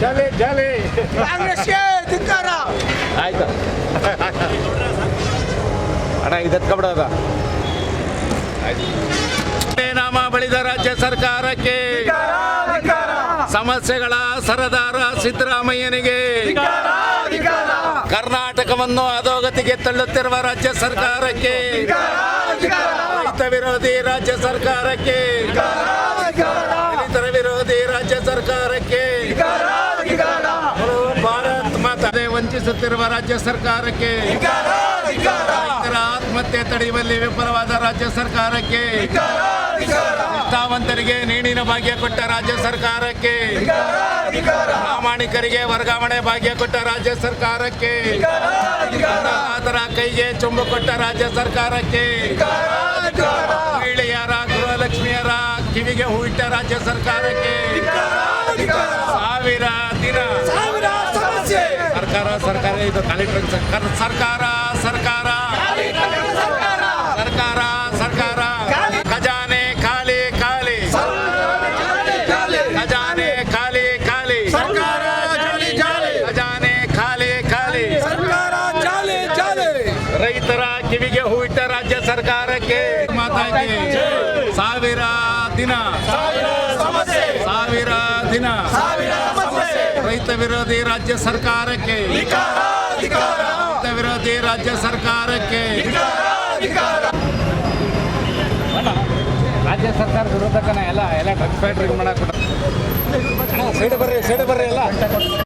ಜಾಲಿ ಜಾಲಿ ಕಾಂಗ್ರೆಸ್ಗೆ ಧಿಕ್ಕಾರ. ಆಯ್ತು ಅಣ್ಣ ಇದೆತ್ಕೊಬಿಡೋದ ನಾಮ ಬಳಿದ ರಾಜ್ಯ ಸರ್ಕಾರಕ್ಕೆ ಸಮಸ್ಯೆಗಳ ಸರದಾರ ಸಿದ್ದರಾಮಯ್ಯನಿಗೆ ಕರ್ನಾಟಕವನ್ನು ಅಧೋಗತಿಗೆ ತಳ್ಳುತ್ತಿರುವ ರಾಜ್ಯ ಸರ್ಕಾರಕ್ಕೆ ರೈತ ವಿರೋಧಿ ರಾಜ್ಯ ಸರ್ಕಾರಕ್ಕೆ ದಲಿತರ ವಿರೋಧಿ ರಾಜ್ಯ ಸರ್ಕಾರಕ್ಕೆ ಭಾರತ್ ಮಾತಾ ವಂಚಿಸುತ್ತಿರುವ ರಾಜ್ಯ ಸರ್ಕಾರಕ್ಕೆ ರೈತರ ಆತ್ಮಹತ್ಯೆ ತಡೆಯುವಲ್ಲಿ ವಿಫಲವಾದ ರಾಜ್ಯ ಸರ್ಕಾರಕ್ಕೆ ನಿಷ್ಠಾವಂತರಿಗೆ ನೇಣಿನ ಭಾಗ್ಯ ಕೊಟ್ಟ ರಾಜ್ಯ ಸರ್ಕಾರಕ್ಕೆ ಪ್ರಾಮಾಣಿಕರಿಗೆ ವರ್ಗಾವಣೆ ಭಾಗ್ಯ ಕೊಟ್ಟ ರಾಜ್ಯ ಸರ್ಕಾರಕ್ಕೆ ಅದರ ಕೈಗೆ ಚುಂಬು ಕೊಟ್ಟ ರಾಜ್ಯ ಸರ್ಕಾರಕ್ಕೆ ಮಹಿಳೆಯರ ಗೃಹಲಕ್ಷ್ಮಿಯರ ಕಿವಿಗೆ ಹೂವಿಟ್ಟ ರಾಜ್ಯ ಸರ್ಕಾರಕ್ಕೆ ಸಾವಿರ ದಿನ ಸರ್ಕಾರ ಸರ್ಕಾರ ಇದು ಸರ್ಕಾರ ಸರ್ಕಾರ ಸರ್ಕಾರ ಸರ್ಕಾರ ಸರ್ಕಾರ ಖಜಾನೆ ಖಾಲಿ ಖಾಲಿ ಖಜಾನೆ ಖಾಲಿ ಖಾಲಿ ಖಜಾನೆ ಖಾಲಿ ಖಾಲಿ ರೈತರ ಕಿವಿಗೆ ಹೂವಿಟ್ಟ ರಾಜ್ಯ ಸರ್ಕಾರಕ್ಕೆ ಮಾತಾಗಿ ಸಾವಿರ ದಿನ ಸಾವಿರ ದಿನ ರೈತ ವಿರೋಧಿ ರಾಜ್ಯ ಸರ್ಕಾರಕ್ಕೆ ರೈತ ವಿರೋಧಿ ರಾಜ್ಯ ಸರ್ಕಾರಕ್ಕೆ ರಾಜ್ಯ ಸರ್ಕಾರದ ವಿರೋಧಕನ ಎಲ್ಲ ಡ್ರಗ್ಸ್ ಫ್ಯಾಕ್ಟ್ರಿ ಮಾಡಕ್ಕೆ ಸೈಡ್ ಬರ್ರಿ ಎಲ್ಲ